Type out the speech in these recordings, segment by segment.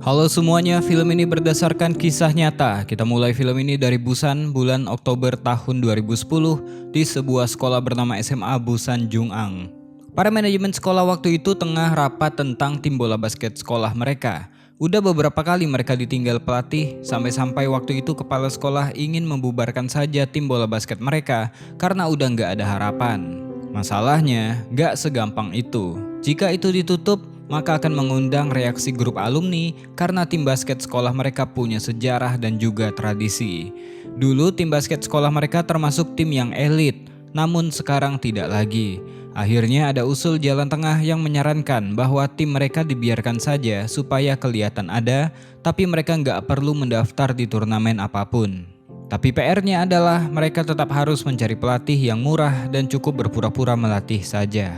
Halo semuanya, film ini berdasarkan kisah nyata. Kita mulai film ini dari Busan, bulan Oktober tahun 2010 di sebuah sekolah bernama SMA Busan Jung'ang. Para manajemen sekolah waktu itu tengah rapat tentang tim bola basket sekolah mereka. Udah beberapa kali mereka ditinggal pelatih, sampai-sampai waktu itu kepala sekolah ingin membubarkan saja tim bola basket mereka karena udah nggak ada harapan. Masalahnya, nggak segampang itu. Jika itu ditutup, maka akan mengundang reaksi grup alumni karena tim basket sekolah mereka punya sejarah dan juga tradisi. Dulu tim basket sekolah mereka termasuk tim yang elit, namun sekarang tidak lagi. Akhirnya ada usul jalan tengah yang menyarankan bahwa tim mereka dibiarkan saja supaya kelihatan ada, tapi mereka nggak perlu mendaftar di turnamen apapun. Tapi PR-nya adalah mereka tetap harus mencari pelatih yang murah dan cukup berpura-pura melatih saja.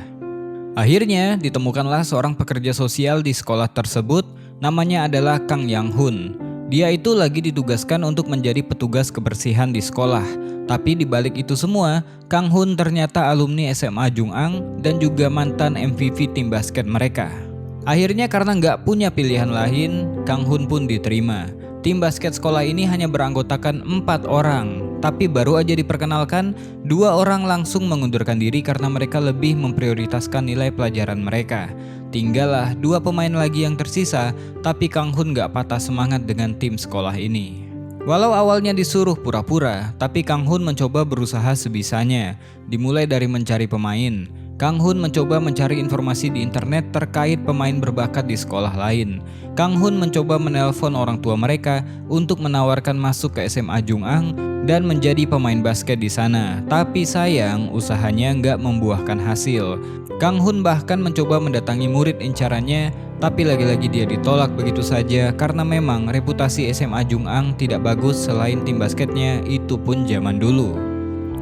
Akhirnya ditemukanlah seorang pekerja sosial di sekolah tersebut, namanya adalah Kang Yang Hun. Dia itu lagi ditugaskan untuk menjadi petugas kebersihan di sekolah. Tapi di balik itu semua, Kang Hun ternyata alumni SMA Jung'ang dan juga mantan MVP tim basket mereka. Akhirnya karena nggak punya pilihan lain, Kang Hun pun diterima. Tim basket sekolah ini hanya beranggotakan 4 orang, tapi baru aja diperkenalkan, 2 orang langsung mengundurkan diri karena mereka lebih memprioritaskan nilai pelajaran mereka. Tinggallah 2 pemain lagi yang tersisa, tapi Kang Hun gak patah semangat dengan tim sekolah ini. Walau awalnya disuruh pura-pura, tapi Kang Hun mencoba berusaha sebisanya, dimulai dari mencari pemain. Kang Hun mencoba mencari informasi di internet terkait pemain berbakat di sekolah lain. Kang Hun mencoba menelpon orang tua mereka untuk menawarkan masuk ke SMA Jung'ang dan menjadi pemain basket di sana. Tapi sayang, usahanya nggak membuahkan hasil. Kang Hun bahkan mencoba mendatangi murid incarannya, tapi lagi-lagi dia ditolak begitu saja karena memang reputasi SMA Jung'ang tidak bagus selain tim basketnya, itu pun zaman dulu.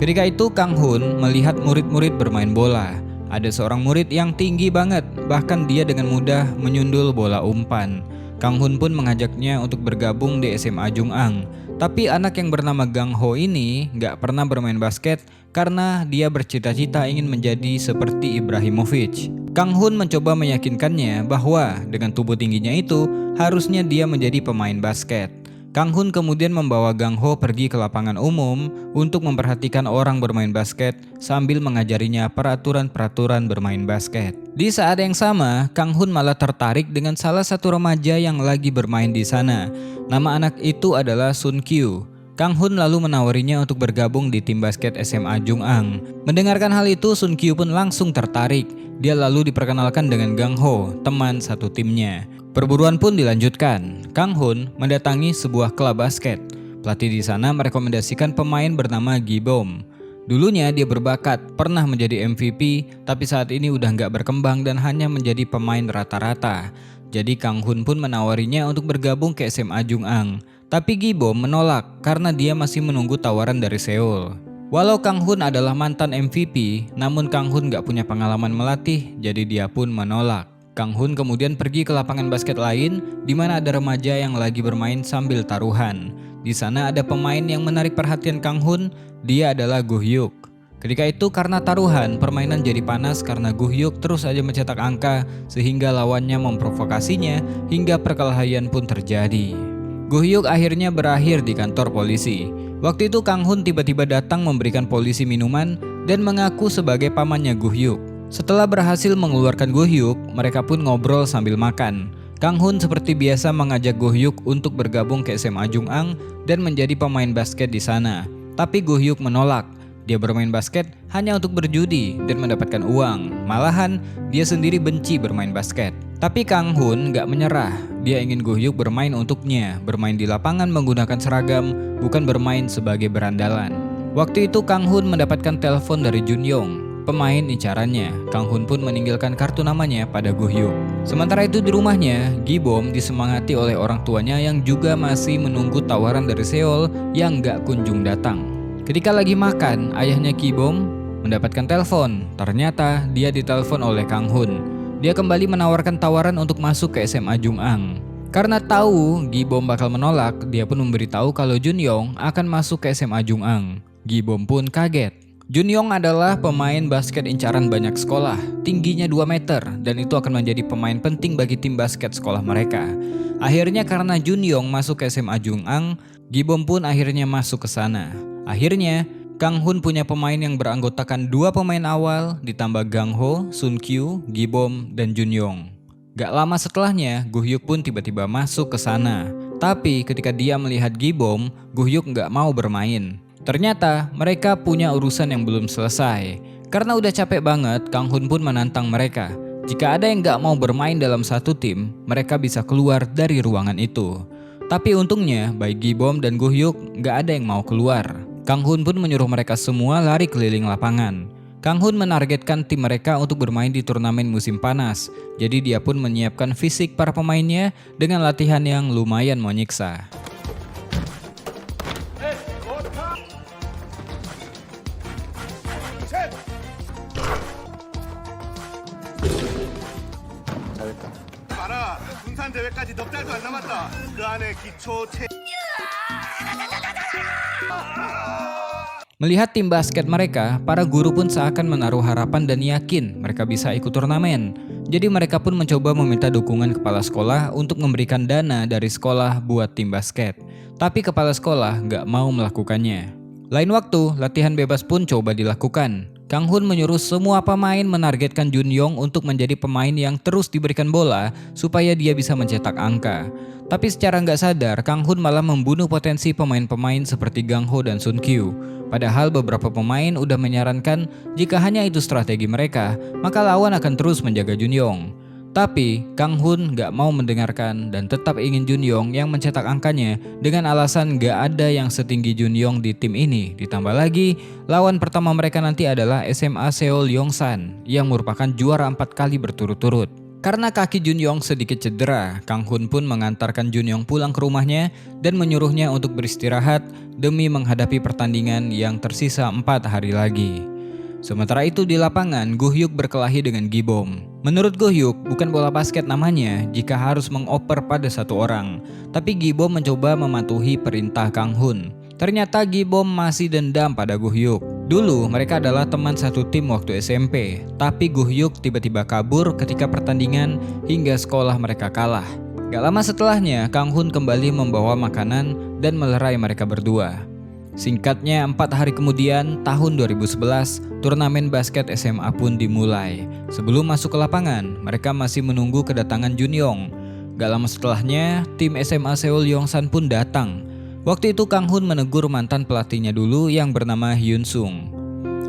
Ketika itu Kang Hun melihat murid-murid bermain bola. Ada seorang murid yang tinggi banget, bahkan dia dengan mudah menyundul bola umpan. Kang Hun pun mengajaknya untuk bergabung di SMA Jung'ang. Tapi anak yang bernama Gang Ho ini gak pernah bermain basket karena dia bercita-cita ingin menjadi seperti Ibrahimovic. Kang Hun mencoba meyakinkannya bahwa dengan tubuh tingginya itu harusnya dia menjadi pemain basket. Kang Hun kemudian membawa Gang Ho pergi ke lapangan umum untuk memperhatikan orang bermain basket sambil mengajarinya peraturan-peraturan bermain basket. Di saat yang sama, Kang Hun malah tertarik dengan salah satu remaja yang lagi bermain di sana. Nama anak itu adalah Sun Kyu. Kang Hun lalu menawarinya untuk bergabung di tim basket SMA Jung'ang. Mendengarkan hal itu, Sun Kyu pun langsung tertarik. Dia lalu diperkenalkan dengan Gang Ho, teman satu timnya. Perburuan pun dilanjutkan. Kang Hun mendatangi sebuah klub basket. Pelatih di sana merekomendasikan pemain bernama Gi Bom. Dulunya dia berbakat, pernah menjadi MVP, tapi saat ini udah nggak berkembang dan hanya menjadi pemain rata-rata. Jadi Kang Hun pun menawarinya untuk bergabung ke SMA Jung'ang. Tapi Gi Bom menolak karena dia masih menunggu tawaran dari Seoul. Walau Kang Hun adalah mantan MVP, namun Kang Hun nggak punya pengalaman melatih, jadi dia pun menolak. Kang Hun kemudian pergi ke lapangan basket lain di mana ada remaja yang lagi bermain sambil taruhan. Di sana ada pemain yang menarik perhatian Kang Hun, dia adalah Gu Hyuk. Ketika itu karena taruhan, permainan jadi panas karena Gu Hyuk terus aja mencetak angka sehingga lawannya memprovokasinya hingga perkelahian pun terjadi. Gu Hyuk akhirnya berakhir di kantor polisi. Waktu itu Kang Hun tiba-tiba datang memberikan polisi minuman dan mengaku sebagai pamannya Gu Hyuk. Setelah berhasil mengeluarkan Gu Hyuk, mereka pun ngobrol sambil makan. Kang Hun seperti biasa mengajak Gu Hyuk untuk bergabung ke SMA Jung'ang dan menjadi pemain basket di sana. Tapi Gu Hyuk menolak. Dia bermain basket hanya untuk berjudi dan mendapatkan uang. Malahan, dia sendiri benci bermain basket. Tapi Kang Hun gak menyerah. Dia ingin Gu Hyuk bermain untuknya, bermain di lapangan menggunakan seragam, bukan bermain sebagai berandalan. Waktu itu Kang Hun mendapatkan telepon dari Jun Yong, pemain incarannya. Kang Hun pun meninggalkan kartu namanya pada Gu Hyuk. Sementara itu di rumahnya, Gi Bom disemangati oleh orang tuanya yang juga masih menunggu tawaran dari Seoul yang gak kunjung datang. Ketika lagi makan, ayahnya Gi Bom mendapatkan telepon. Ternyata dia ditelepon oleh Kang Hun. Dia kembali menawarkan tawaran untuk masuk ke SMA Jung'ang. Karena tahu Gi Bom bakal menolak, dia pun memberitahu kalau Jun Yong akan masuk ke SMA Jung'ang. Gi Bom pun kaget. Junyong adalah pemain basket incaran banyak sekolah, tingginya 2 meter, dan itu akan menjadi pemain penting bagi tim basket sekolah mereka. Akhirnya karena Junyong masuk ke SMA Jungang, Gibom pun akhirnya masuk ke sana. Akhirnya, Kang Hun punya pemain yang beranggotakan 2 pemain awal, ditambah Gang Ho, Sun Kyu, Gibom, dan Junyong. Gak lama setelahnya, Guhyuk pun tiba-tiba masuk ke sana. Tapi ketika dia melihat Gibom, Guhyuk gak mau bermain. Ternyata mereka punya urusan yang belum selesai. Karena udah capek banget, Kang Hun pun menantang mereka. Jika ada yang gak mau bermain dalam satu tim, mereka bisa keluar dari ruangan itu. Tapi untungnya, baik Gibom dan Guhyuk gak ada yang mau keluar. Kang Hun pun menyuruh mereka semua lari keliling lapangan. Kang Hun menargetkan tim mereka untuk bermain di turnamen musim panas. Jadi dia pun menyiapkan fisik para pemainnya dengan latihan yang lumayan menyiksa. 봐라, 군산 대회까지 넉 달도 안 남았다. 그 안에 기초 체... Melihat tim basket mereka, para guru pun seakan menaruh harapan dan yakin mereka bisa ikut turnamen. Jadi mereka pun mencoba meminta dukungan kepala sekolah untuk memberikan dana dari sekolah buat tim basket. Tapi kepala sekolah nggak mau melakukannya. Lain waktu, latihan bebas pun coba dilakukan. Kang Hun menyuruh semua pemain menargetkan Junyong untuk menjadi pemain yang terus diberikan bola supaya dia bisa mencetak angka. Tapi secara nggak sadar, Kang Hun malah membunuh potensi pemain-pemain seperti Gang Ho dan Sun Kyu. Padahal beberapa pemain udah menyarankan jika hanya itu strategi mereka, maka lawan akan terus menjaga Junyong. Tapi Kang Hun gak mau mendengarkan dan tetap ingin Junyong yang mencetak angkanya dengan alasan gak ada yang setinggi Junyong di tim ini. Ditambah lagi, lawan pertama mereka nanti adalah SMA Seoul Yongsan yang merupakan juara 4 kali berturut-turut. Karena kaki Junyong sedikit cedera, Kang Hun pun mengantarkan Junyong pulang ke rumahnya dan menyuruhnya untuk beristirahat demi menghadapi pertandingan yang tersisa 4 hari lagi. Sementara itu di lapangan, Guhyuk berkelahi dengan Gibom. Menurut Guhyuk, bukan bola basket namanya jika harus mengoper pada satu orang. Tapi Gibom mencoba mematuhi perintah Kang Hun. Ternyata Gibom masih dendam pada Guhyuk. Dulu mereka adalah teman satu tim waktu SMP. Tapi Guhyuk tiba-tiba kabur ketika pertandingan hingga sekolah mereka kalah. Gak lama setelahnya, Kang Hun kembali membawa makanan dan melerai mereka berdua. Singkatnya 4 hari kemudian, tahun 2011, turnamen basket SMA pun dimulai. Sebelum masuk ke lapangan, mereka masih menunggu kedatangan Junyong. Gak lama setelahnya, tim SMA Seoul Yongsan pun datang. Waktu itu Kang Hun menegur mantan pelatihnya dulu yang bernama Hyun Sung.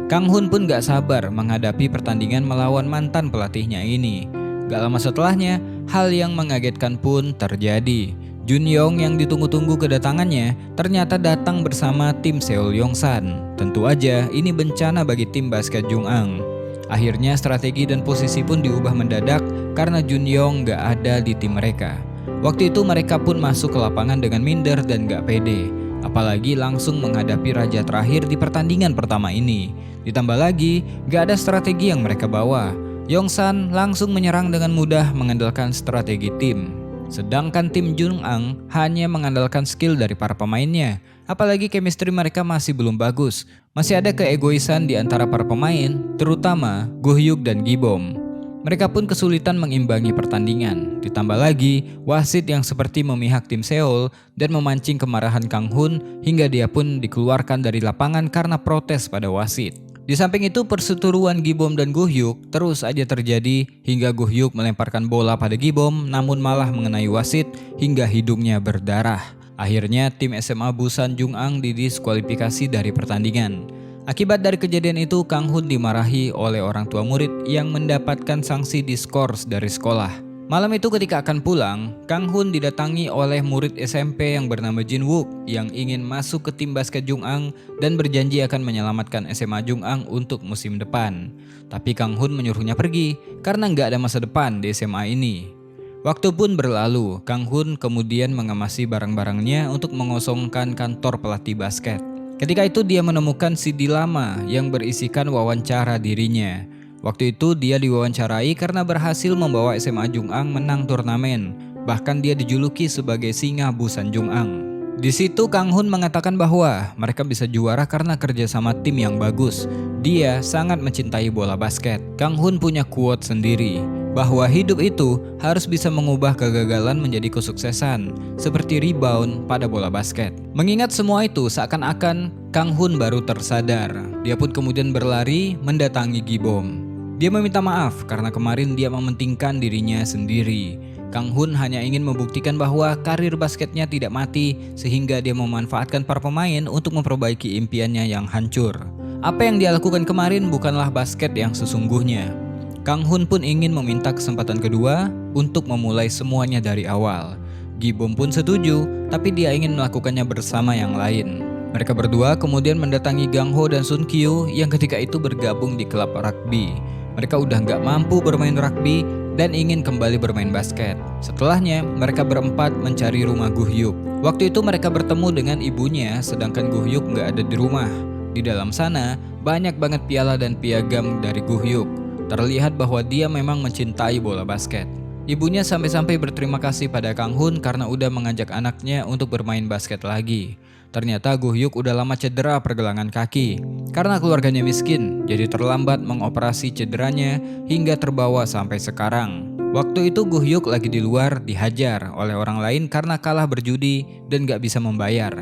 Kang Hun pun gak sabar menghadapi pertandingan melawan mantan pelatihnya ini. Gak lama setelahnya, hal yang mengagetkan pun terjadi. Junyong yang ditunggu-tunggu kedatangannya ternyata datang bersama tim Seoul Yongsan. Tentu aja ini bencana bagi tim basket Jungang. Akhirnya strategi dan posisi pun diubah mendadak karena Junyong gak ada di tim mereka. Waktu itu mereka pun masuk ke lapangan dengan minder dan gak pede. Apalagi langsung menghadapi raja terakhir di pertandingan pertama ini. Ditambah lagi gak ada strategi yang mereka bawa. Yongsan langsung menyerang dengan mudah mengandalkan strategi tim. Sedangkan tim Jungang hanya mengandalkan skill dari para pemainnya. Apalagi chemistry mereka masih belum bagus. Masih ada keegoisan di antara para pemain, terutama Guhyuk dan Gibom. Mereka pun kesulitan mengimbangi pertandingan. Ditambah lagi, wasit yang seperti memihak tim Seoul dan memancing kemarahan Kang Hun hingga dia pun dikeluarkan dari lapangan karena protes pada wasit. Di samping itu perseteruan Gibom dan Guhyuk terus aja terjadi hingga Guhyuk melemparkan bola pada Gibom namun malah mengenai wasit hingga hidungnya berdarah. Akhirnya tim SMA Busan Jungang didiskualifikasi dari pertandingan. Akibat dari kejadian itu Kang Hun dimarahi oleh orang tua murid yang mendapatkan sanksi diskors dari sekolah. Malam itu ketika akan pulang, Kang Hun didatangi oleh murid SMP yang bernama Jin Wook yang ingin masuk ke tim basket Jungang dan berjanji akan menyelamatkan SMA Jungang untuk musim depan. Tapi Kang Hun menyuruhnya pergi karena nggak ada masa depan di SMA ini. Waktu pun berlalu, Kang Hun kemudian mengemasi barang-barangnya untuk mengosongkan kantor pelatih basket. Ketika itu dia menemukan CD lama yang berisikan wawancara dirinya. Waktu itu dia diwawancarai karena berhasil membawa SMA Jungang menang turnamen. Bahkan dia dijuluki sebagai singa Busan Jungang. Di situ Kang Hun mengatakan bahwa mereka bisa juara karena kerjasama tim yang bagus. Dia sangat mencintai bola basket. Kang Hun punya quote sendiri bahwa hidup itu harus bisa mengubah kegagalan menjadi kesuksesan, seperti rebound pada bola basket. Mengingat semua itu, seakan-akan Kang Hun baru tersadar. Dia pun kemudian berlari mendatangi Gibom. Dia meminta maaf karena kemarin dia mementingkan dirinya sendiri. Kang Hun hanya ingin membuktikan bahwa karir basketnya tidak mati, sehingga dia memanfaatkan para pemain untuk memperbaiki impiannya yang hancur. Apa yang dia lakukan kemarin bukanlah basket yang sesungguhnya. Kang Hun pun ingin meminta kesempatan kedua untuk memulai semuanya dari awal. Gibom pun setuju, tapi dia ingin melakukannya bersama yang lain. Mereka berdua kemudian mendatangi Gang Ho dan Sun Kyu yang ketika itu bergabung di klub rugby. Mereka udah nggak mampu bermain rugby dan ingin kembali bermain basket. Setelahnya, mereka berempat mencari rumah Gu Hyuk. Waktu itu mereka bertemu dengan ibunya, sedangkan Gu Hyuk nggak ada di rumah. Di dalam sana, banyak banget piala dan piagam dari Gu Hyuk. Terlihat bahwa dia memang mencintai bola basket. Ibunya sampai-sampai berterima kasih pada Kang Hun karena udah mengajak anaknya untuk bermain basket lagi. Ternyata Gu Hyuk udah lama cedera pergelangan kaki. Karena keluarganya miskin, jadi terlambat mengoperasi cederanya hingga terbawa sampai sekarang. Waktu itu Gu Hyuk lagi di luar dihajar oleh orang lain karena kalah berjudi dan gak bisa membayar.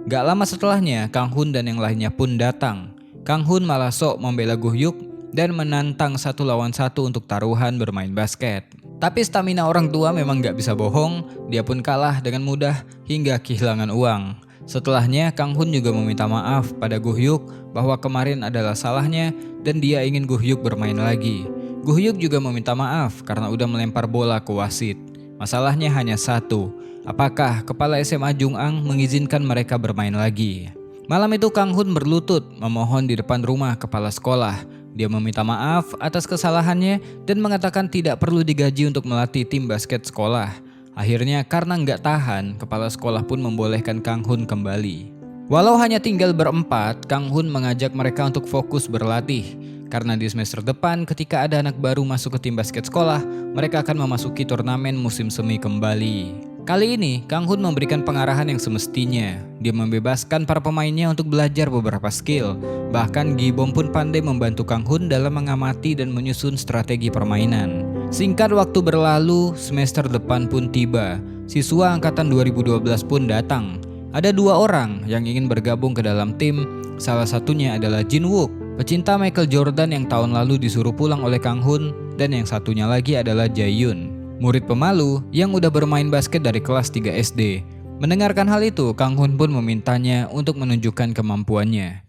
Gak lama setelahnya, Kang Hun dan yang lainnya pun datang. Kang Hun malah sok membela Gu Hyuk dan menantang 1 lawan 1 untuk taruhan bermain basket. Tapi stamina orang tua memang gak bisa bohong, dia pun kalah dengan mudah hingga kehilangan uang. Setelahnya, Kang Hun juga meminta maaf pada Gu Hyuk bahwa kemarin adalah salahnya dan dia ingin Gu Hyuk bermain lagi. Gu Hyuk juga meminta maaf karena udah melempar bola ke wasit. Masalahnya hanya satu, apakah kepala SMA Jung'ang mengizinkan mereka bermain lagi? Malam itu Kang Hun berlutut memohon di depan rumah kepala sekolah. Dia meminta maaf atas kesalahannya dan mengatakan tidak perlu digaji untuk melatih tim basket sekolah. Akhirnya karena nggak tahan, kepala sekolah pun membolehkan Kang Hun kembali. Walau hanya tinggal berempat, Kang Hun mengajak mereka untuk fokus berlatih. Karena di semester depan ketika ada anak baru masuk ke tim basket sekolah, mereka akan memasuki turnamen musim semi kembali. Kali ini, Kang Hun memberikan pengarahan yang semestinya. Dia membebaskan para pemainnya untuk belajar beberapa skill. Bahkan Gibom pun pandai membantu Kang Hun dalam mengamati dan menyusun strategi permainan. Singkat waktu berlalu, semester depan pun tiba. Siswa angkatan 2012 pun datang. Ada 2 orang yang ingin bergabung ke dalam tim. Salah satunya adalah Jin Wook, pecinta Michael Jordan yang tahun lalu disuruh pulang oleh Kang Hun. Dan yang satunya lagi adalah Jae-yoon, murid pemalu yang udah bermain basket dari kelas 3 SD. Mendengarkan hal itu, Kang Hun pun memintanya untuk menunjukkan kemampuannya.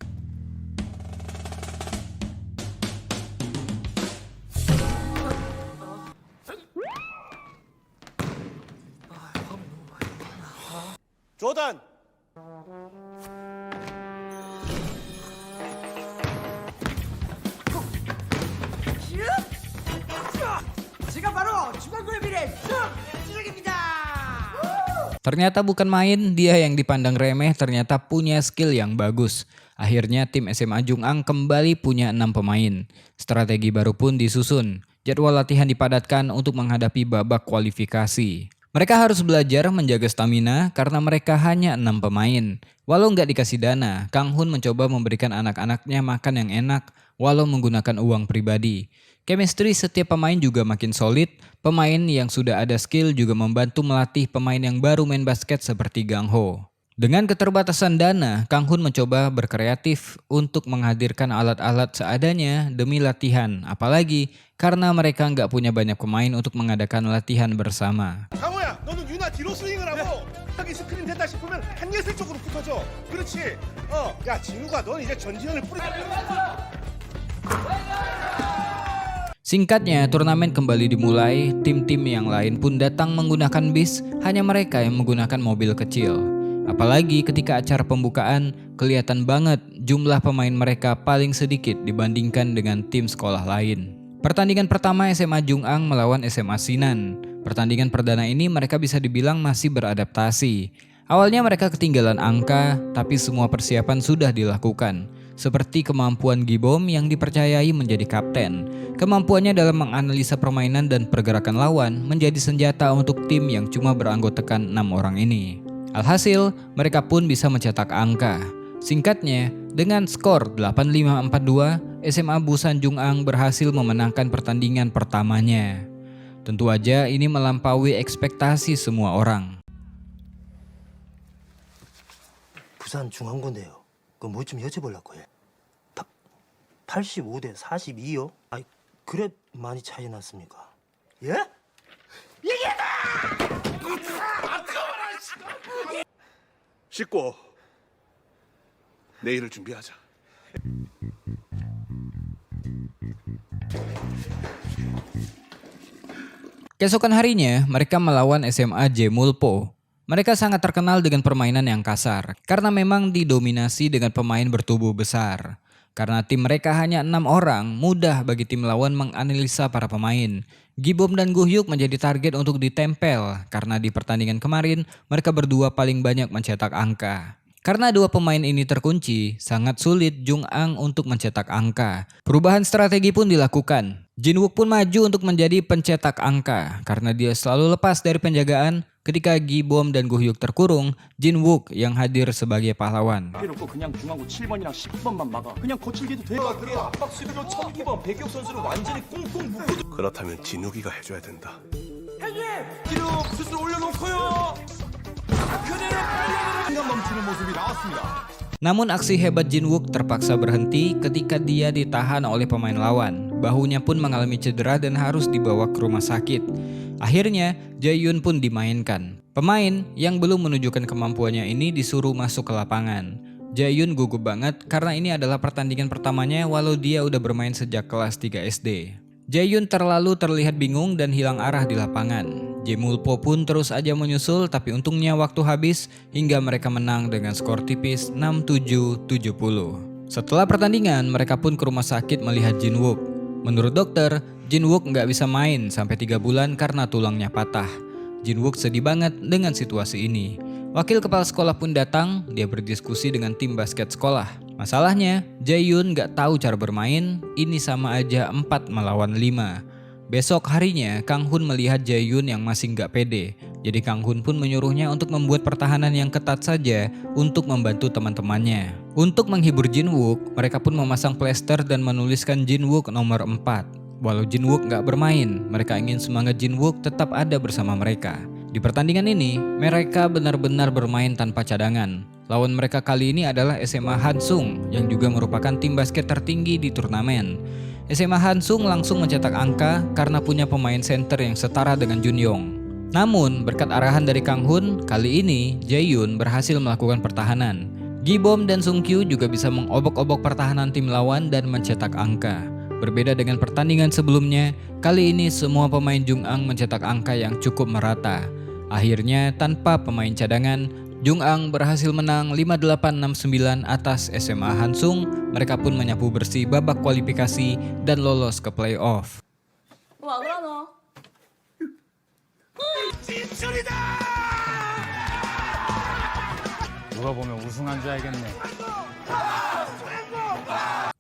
조던! 제가 바로 중앙구의 미래 수석입니다. Ternyata bukan main, dia yang dipandang remeh ternyata punya skill yang bagus. Akhirnya tim SMA Jung'ang kembali punya 6 pemain. Strategi baru pun disusun. Jadwal latihan dipadatkan untuk menghadapi babak kualifikasi. Mereka harus belajar menjaga stamina karena mereka hanya 6 pemain. Walau nggak dikasih dana, Kang Hun mencoba memberikan anak-anaknya makan yang enak walau menggunakan uang pribadi. Chemistry setiap pemain juga makin solid. Pemain yang sudah ada skill juga membantu melatih pemain yang baru main basket seperti Gang Ho. Dengan keterbatasan dana, Kang Hun mencoba berkreatif untuk menghadirkan alat-alat seadanya demi latihan. Apalagi karena mereka nggak punya banyak pemain untuk mengadakan latihan bersama. 강호야, 너는 유나 뒤로 스윙을 하고 여기 스크린 된다 싶으면 한예슬 쪽으로 붙어줘. 그렇지. 야 진우가 넌 이제 전지현을 뿌리. Singkatnya, turnamen kembali dimulai. Tim-tim yang lain pun datang menggunakan bis, hanya mereka yang menggunakan mobil kecil. Apalagi ketika acara pembukaan, kelihatan banget jumlah pemain mereka paling sedikit dibandingkan dengan tim sekolah lain. Pertandingan pertama SMA Jung'ang melawan SMA Sinan. Pertandingan perdana ini mereka bisa dibilang masih beradaptasi. Awalnya mereka ketinggalan angka, tapi semua persiapan sudah dilakukan. Seperti kemampuan Gibom yang dipercayai menjadi kapten. Kemampuannya dalam menganalisa permainan dan pergerakan lawan menjadi senjata untuk tim yang cuma beranggotakan 6 orang ini. Alhasil, mereka pun bisa mencetak angka. Singkatnya, dengan skor 8542, SMA Busan Jungang berhasil memenangkan pertandingan pertamanya. Tentu aja ini melampaui ekspektasi semua orang. 부산 중앙고인데요. 그 뭐 좀 여쭤보려고 해. 85대 42요? 아이 그래 많이 차이 났습니까? 예? 씻고 내일을 준비하자. Keesokan harinya, mereka melawan SMA Jemulpo. Mereka sangat terkenal dengan permainan yang kasar, karena memang didominasi dengan pemain bertubuh besar. Karena tim mereka hanya 6 orang, mudah bagi tim lawan menganalisa para pemain. Gibom dan Guhyuk menjadi target untuk ditempel, karena di pertandingan kemarin, mereka berdua paling banyak mencetak angka. Karena dua pemain ini terkunci, sangat sulit Jungang untuk mencetak angka. Perubahan strategi pun dilakukan. Jinwook pun maju untuk menjadi pencetak angka karena dia selalu lepas dari penjagaan. Ketika Gibom dan Guhyuk terkurung, Jinwook yang hadir sebagai pahlawan. 해놓고 그냥 중앙고 7번이랑 10번만 막아. 그냥 거칠게도 돼. 압박 수비로 천기범 백혁 선수를 완전히 꽁꽁 묶고 그렇다면 진욱이가 해줘야 된다. 기록 스스로 올려놓고요. 그대로 빨려들어 순간 멈추는 모습이 나왔습니다. Namun aksi hebat Jinwook terpaksa berhenti ketika dia ditahan oleh pemain lawan. Bahunya pun mengalami cedera dan harus dibawa ke rumah sakit. Akhirnya, Jaehyun pun dimainkan. Pemain yang belum menunjukkan kemampuannya ini disuruh masuk ke lapangan. Jaehyun gugup banget karena ini adalah pertandingan pertamanya walau dia udah bermain sejak kelas 3 SD. Jaehyun terlalu terlihat bingung dan hilang arah di lapangan. Jemulpo pun terus aja menyusul tapi untungnya waktu habis hingga mereka menang dengan skor tipis 67-70. Setelah pertandingan mereka pun ke rumah sakit melihat Jinwook. Menurut dokter, Jinwook nggak bisa main sampai 3 bulan karena tulangnya patah. Jinwook sedih banget dengan situasi ini. Wakil kepala sekolah pun datang, dia berdiskusi dengan tim basket sekolah. Masalahnya, Jaehyun nggak tahu cara bermain, ini sama aja 4 melawan 5. Besok harinya, Kang Hun melihat Jaehyun yang masih nggak pede. Jadi Kang Hun pun menyuruhnya untuk membuat pertahanan yang ketat saja untuk membantu teman-temannya. Untuk menghibur Jinwook, mereka pun memasang plester dan menuliskan Jinwook nomor 4. Walau Jinwook nggak bermain, mereka ingin semangat Jinwook tetap ada bersama mereka. Di pertandingan ini, mereka benar-benar bermain tanpa cadangan. Lawan mereka kali ini adalah SMA Hansung yang juga merupakan tim basket tertinggi di turnamen. SMA Hansung langsung mencetak angka karena punya pemain center yang setara dengan Junyong. Namun, berkat arahan dari Kang Hun, kali ini Jaehyun berhasil melakukan pertahanan. Gibom dan Sungkyu juga bisa mengobok-obok pertahanan tim lawan dan mencetak angka. Berbeda dengan pertandingan sebelumnya, kali ini semua pemain Jungang mencetak angka yang cukup merata. Akhirnya, tanpa pemain cadangan, Jungang berhasil menang 58-69 atas SMA Hansung. Mereka pun menyapu bersih babak kualifikasi dan lolos ke playoff. 와 그러노? 누가 보면 우승한 줄 알겠네.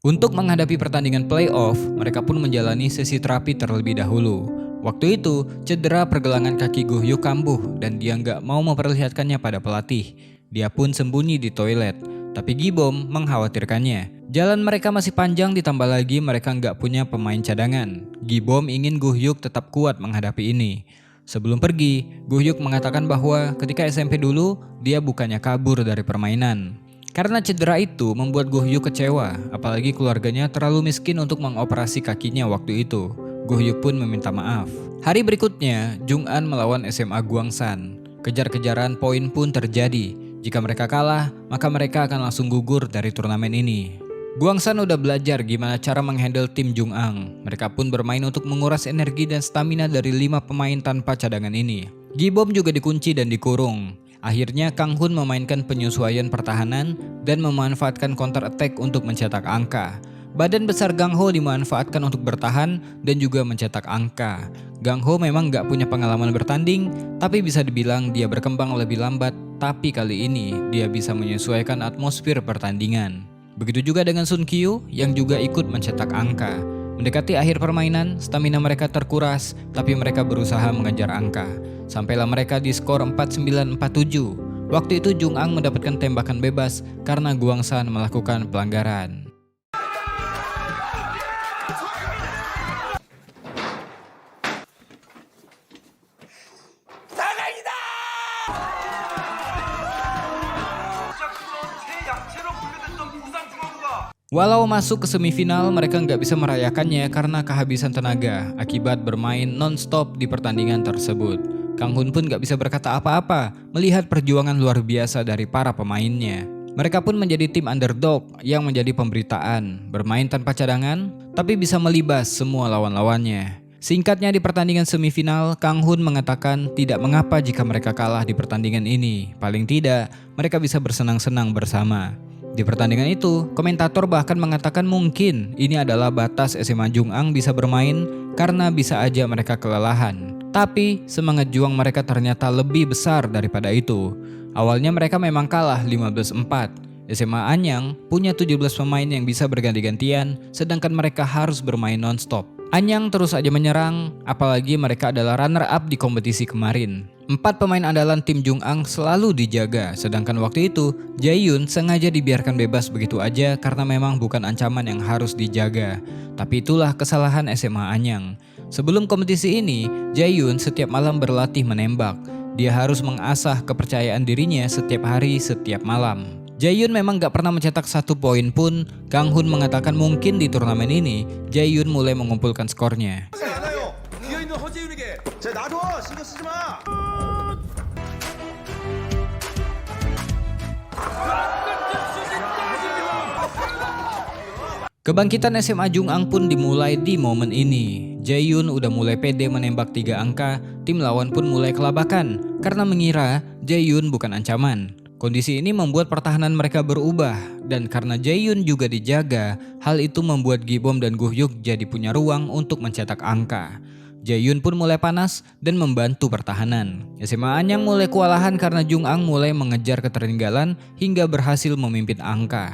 Untuk menghadapi pertandingan playoff, mereka pun menjalani sesi terapi terlebih dahulu. Waktu itu, cedera pergelangan kaki Guhyuk kambuh dan dia nggak mau memperlihatkannya pada pelatih. Dia pun sembunyi di toilet, tapi Gibom mengkhawatirkannya. Jalan mereka masih panjang ditambah lagi mereka nggak punya pemain cadangan. Gibom ingin Guhyuk tetap kuat menghadapi ini. Sebelum pergi, Guhyuk mengatakan bahwa ketika SMP dulu, dia bukannya kabur dari permainan. Karena cedera itu membuat Guhyuk kecewa, apalagi keluarganya terlalu miskin untuk mengoperasi kakinya waktu itu. Guhyuk pun meminta maaf. Hari berikutnya, Jung'an melawan SMA Gwangshan. Kejar-kejaran poin pun terjadi. Jika mereka kalah, maka mereka akan langsung gugur dari turnamen ini. Gwangshan udah belajar gimana cara menghandle tim Jung'ang. Mereka pun bermain untuk menguras energi dan stamina dari 5 pemain tanpa cadangan ini. Gibom juga dikunci dan dikurung. Akhirnya Kang Hun memainkan penyesuaian pertahanan dan memanfaatkan counter attack untuk mencetak angka. Badan besar Gang Ho dimanfaatkan untuk bertahan dan juga mencetak angka. Gang Ho memang gak punya pengalaman bertanding, tapi bisa dibilang dia berkembang lebih lambat, tapi kali ini dia bisa menyesuaikan atmosfer pertandingan. Begitu juga dengan Sun Kyu yang juga ikut mencetak angka. Mendekati akhir permainan, stamina mereka terkuras, tapi mereka berusaha mengejar angka. Sampailah mereka di skor 49-47. Waktu itu Jung Ang mendapatkan tembakan bebas karena Guangsan melakukan pelanggaran. Walau masuk ke semifinal, mereka nggak bisa merayakannya karena kehabisan tenaga akibat bermain non-stop di pertandingan tersebut. Kang Hun pun nggak bisa berkata apa-apa melihat perjuangan luar biasa dari para pemainnya. Mereka pun menjadi tim underdog yang menjadi pemberitaan, bermain tanpa cadangan, tapi bisa melibas semua lawan-lawannya. Singkatnya di pertandingan semifinal, Kang Hun mengatakan tidak mengapa jika mereka kalah di pertandingan ini. Paling tidak, mereka bisa bersenang-senang bersama. Di pertandingan itu, komentator bahkan mengatakan mungkin ini adalah batas SMA Jung Ang bisa bermain karena bisa aja mereka kelelahan. Tapi semangat juang mereka ternyata lebih besar daripada itu. Awalnya mereka memang kalah 15-4. SMA Anyang punya 17 pemain yang bisa berganti-gantian, sedangkan mereka harus bermain non-stop. Anyang terus aja menyerang, apalagi mereka adalah runner-up di kompetisi kemarin. 4 pemain andalan tim Jung Ang selalu dijaga, sedangkan waktu itu Jae-yoon sengaja dibiarkan bebas begitu aja karena memang bukan ancaman yang harus dijaga. Tapi itulah kesalahan SMA Anyang. Sebelum kompetisi ini, Jae-yoon setiap malam berlatih menembak. Dia harus mengasah kepercayaan dirinya setiap hari, setiap malam. Jae-yoon memang gak pernah mencetak 1 poin pun. Kang Hun mengatakan mungkin di turnamen ini Jae-yoon mulai mengumpulkan skornya. Kebangkitan SMA Jung Ang pun dimulai di momen ini. Jae-yoon udah mulai pede menembak 3 angka, tim lawan pun mulai kelabakan karena mengira Jae-yoon bukan ancaman. Kondisi ini membuat pertahanan mereka berubah, dan karena Jae-yoon juga dijaga, hal itu membuat Gi-bom dan Gu-hyuk jadi punya ruang untuk mencetak angka. Jae-yoon pun mulai panas dan membantu pertahanan. SMA Anyang mulai kewalahan karena Jung Ang mulai mengejar ketertinggalan hingga berhasil memimpin angka.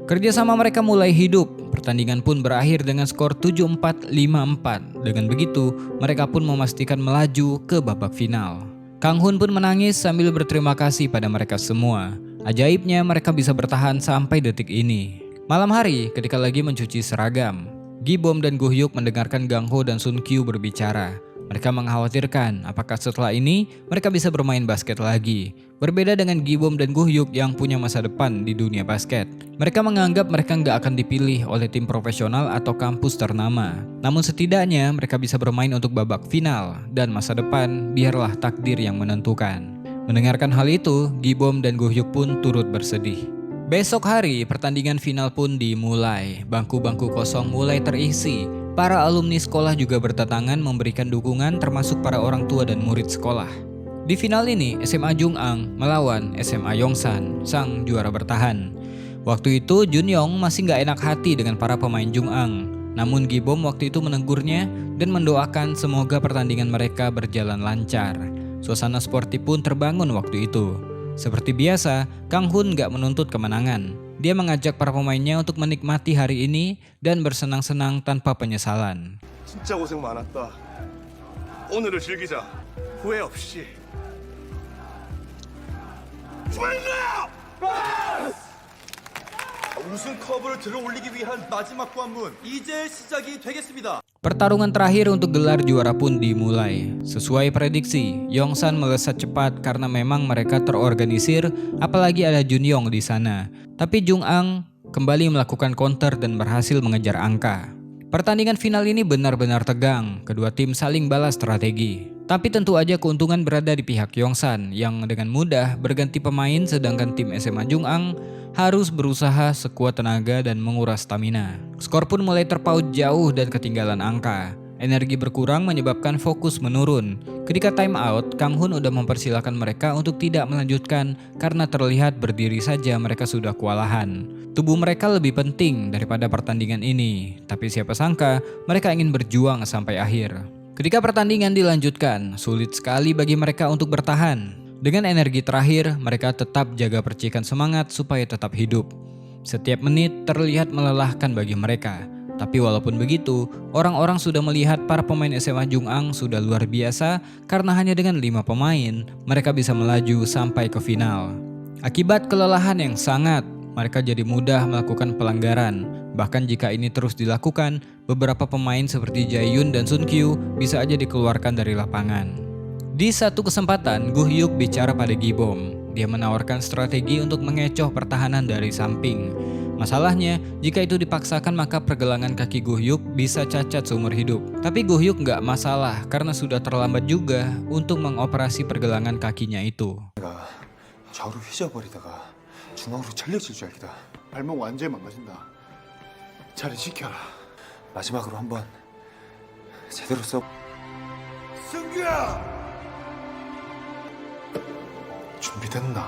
Kerjasama mereka mulai hidup, pertandingan pun berakhir dengan skor 7-4, 5-4. Dengan begitu, mereka pun memastikan melaju ke babak final. Kang Hun pun menangis sambil berterima kasih pada mereka semua. Ajaibnya mereka bisa bertahan sampai detik ini. Malam hari ketika lagi mencuci seragam, Gi-bom dan Gu-hyuk mendengarkan Gang Ho dan Sun Kyu berbicara. Mereka mengkhawatirkan apakah setelah ini mereka bisa bermain basket lagi. Berbeda dengan Gi-bom dan Gu-hyuk yang punya masa depan di dunia basket. Mereka menganggap mereka nggak akan dipilih oleh tim profesional atau kampus ternama. Namun setidaknya mereka bisa bermain untuk babak final, dan masa depan biarlah takdir yang menentukan. Mendengarkan hal itu, Gi-bom dan Gu-hyuk pun turut bersedih. Besok hari pertandingan final pun dimulai. Bangku-bangku kosong mulai terisi. Para alumni sekolah juga berdatangan memberikan dukungan termasuk para orang tua dan murid sekolah. Di final ini SMA Jung Ang melawan SMA Yongsan, sang juara bertahan. Waktu itu Junyong masih gak enak hati dengan para pemain Jung Ang. Namun Gi-bom waktu itu menegurnya dan mendoakan semoga pertandingan mereka berjalan lancar. Suasana sportif pun terbangun waktu itu. Seperti biasa, Kang Hun gak menuntut kemenangan. Dia mengajak para pemainnya untuk menikmati hari ini dan bersenang-senang tanpa penyesalan. 진짜 고생 많았다. 오늘을 즐기자. 후회 없이. 우승컵을 들어올리기 위한 마지막 관문 이제 시작이 되겠습니다. Pertarungan terakhir untuk gelar juara pun dimulai. Sesuai prediksi, Yongsan melesat cepat karena memang mereka terorganisir, apalagi ada Junyong di sana. Tapi Jung Ang kembali melakukan counter dan berhasil mengejar angka. Pertandingan final ini benar-benar tegang, kedua tim saling balas strategi. Tapi tentu aja keuntungan berada di pihak Yongsan yang dengan mudah berganti pemain, sedangkan tim SMA Jung Ang harus berusaha sekuat tenaga dan menguras stamina. Skor pun mulai terpaut jauh dan ketinggalan angka. Energi berkurang menyebabkan fokus menurun. Ketika time out, Kang Hun udah mempersilahkan mereka untuk tidak melanjutkan karena terlihat berdiri saja mereka sudah kewalahan. Tubuh mereka lebih penting daripada pertandingan ini. Tapi siapa sangka mereka ingin berjuang sampai akhir. Ketika pertandingan dilanjutkan, sulit sekali bagi mereka untuk bertahan. Dengan energi terakhir, mereka tetap jaga percikan semangat supaya tetap hidup. Setiap menit terlihat melelahkan bagi mereka. Tapi walaupun begitu, orang-orang sudah melihat para pemain SMA Jung Ang sudah luar biasa karena hanya dengan 5 pemain, mereka bisa melaju sampai ke final. Akibat kelelahan yang sangat, mereka jadi mudah melakukan pelanggaran. Bahkan jika ini terus dilakukan, beberapa pemain seperti Jae-yoon dan Sun Kyu bisa aja dikeluarkan dari lapangan. Di satu kesempatan, Go Hyuk bicara pada Gi-bom. Dia menawarkan strategi untuk mengecoh pertahanan dari samping. Masalahnya, jika itu dipaksakan maka pergelangan kaki Go Hyuk bisa cacat seumur hidup. Tapi Go Hyuk nggak masalah karena sudah terlambat juga untuk mengoperasi pergelangan kakinya itu. 내가 좌우로 휘저어버리다가 중앙으로 잘려질 줄 알기다. 발목 완전히 망가진다. 자리 지켜라. 마지막으로 한번 제대로 써. 승규야! 준비됐나?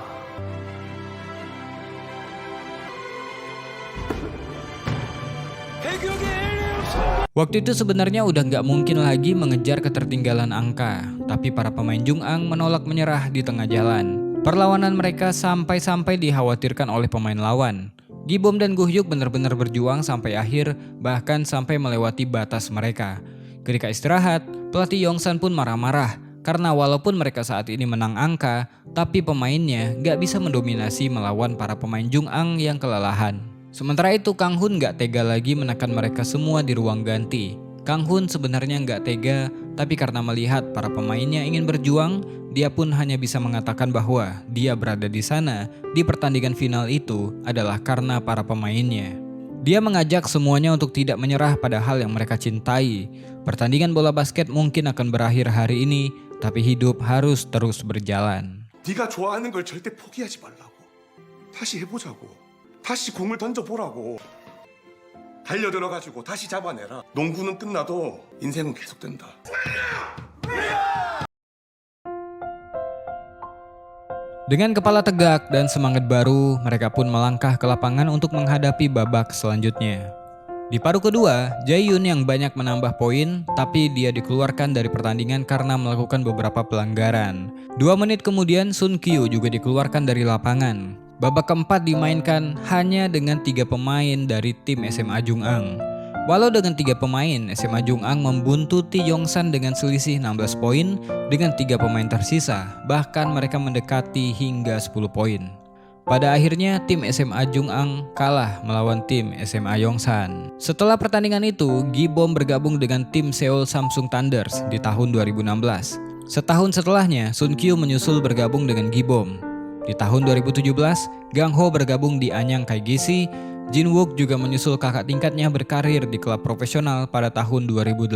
Waktu itu sebenarnya udah nggak mungkin lagi mengejar ketertinggalan angka, tapi para pemain Jungang menolak menyerah di tengah jalan. Perlawanan mereka sampai-sampai dikhawatirkan oleh pemain lawan. Gi-bom dan Go Hyuk benar-benar berjuang sampai akhir, bahkan sampai melewati batas mereka. Ketika istirahat, pelatih Yongsan pun marah-marah karena walaupun mereka saat ini menang angka, tapi pemainnya nggak bisa mendominasi melawan para pemain Jungang yang kelelahan. Sementara itu Kang Hun nggak tega lagi menekan mereka semua di ruang ganti. Kang Hun sebenarnya nggak tega, tapi karena melihat para pemainnya ingin berjuang, dia pun hanya bisa mengatakan bahwa dia berada di sana di pertandingan final itu adalah karena para pemainnya. Dia mengajak semuanya untuk tidak menyerah pada hal yang mereka cintai. Pertandingan bola basket mungkin akan berakhir hari ini, tapi hidup harus terus berjalan. 네가 좋아하는 걸 절대 포기하지 말라고. 다시 해보자고. 다시 공을 던져보라고. 달려들어가지고 다시 잡아내라. 농구는 끝나도 인생은 계속된다. Dengan kepala tegak dan semangat baru, mereka pun melangkah ke lapangan untuk menghadapi babak selanjutnya. Di paruh kedua, Jae-yoon yang banyak menambah poin, tapi dia dikeluarkan dari pertandingan karena melakukan beberapa pelanggaran. 2 menit kemudian, Sun Kyu juga dikeluarkan dari lapangan. Babak keempat dimainkan hanya dengan 3 pemain dari tim SMA Jungang. Walau dengan 3 pemain, SMA Jungang membuntuti Yongsan dengan selisih 16 poin dengan 3 pemain tersisa, bahkan mereka mendekati hingga 10 poin. Pada akhirnya tim SMA Jungang kalah melawan tim SMA Yongsan. Setelah pertandingan itu, Gi-bom bergabung dengan tim Seoul Samsung Thunders di tahun 2016. Setahun setelahnya, Sun Kyu menyusul bergabung dengan Gi-bom. Di tahun 2017, Gang Ho bergabung di Anyang Kaigishi. Jin Wook juga menyusul kakak tingkatnya berkarir di klub profesional pada tahun 2018.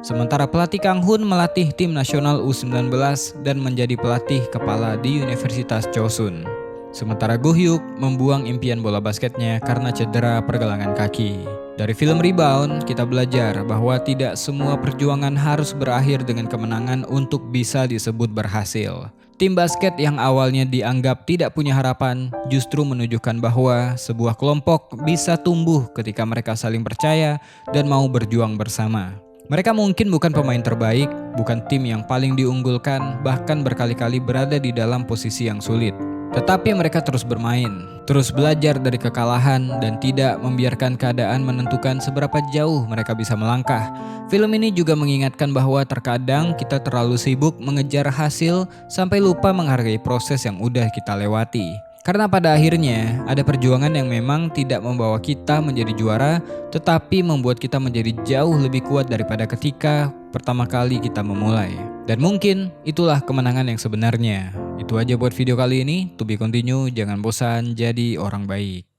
Sementara pelatih Kang Hun melatih tim nasional U19 dan menjadi pelatih kepala di Universitas Chosun. Sementara Go Hyuk membuang impian bola basketnya karena cedera pergelangan kaki. Dari film Rebound, kita belajar bahwa tidak semua perjuangan harus berakhir dengan kemenangan untuk bisa disebut berhasil. Tim basket yang awalnya dianggap tidak punya harapan justru menunjukkan bahwa sebuah kelompok bisa tumbuh ketika mereka saling percaya dan mau berjuang bersama. Mereka mungkin bukan pemain terbaik, bukan tim yang paling diunggulkan, bahkan berkali-kali berada di dalam posisi yang sulit. Tetapi mereka terus bermain, terus belajar dari kekalahan dan tidak membiarkan keadaan menentukan seberapa jauh mereka bisa melangkah. Film ini juga mengingatkan bahwa terkadang kita terlalu sibuk mengejar hasil sampai lupa menghargai proses yang udah kita lewati. Karena pada akhirnya ada perjuangan yang memang tidak membawa kita menjadi juara, tetapi membuat kita menjadi jauh lebih kuat daripada ketika pertama kali kita memulai. Dan mungkin itulah kemenangan yang sebenarnya. Itu aja buat video kali ini. To be continue, jangan bosan jadi orang baik.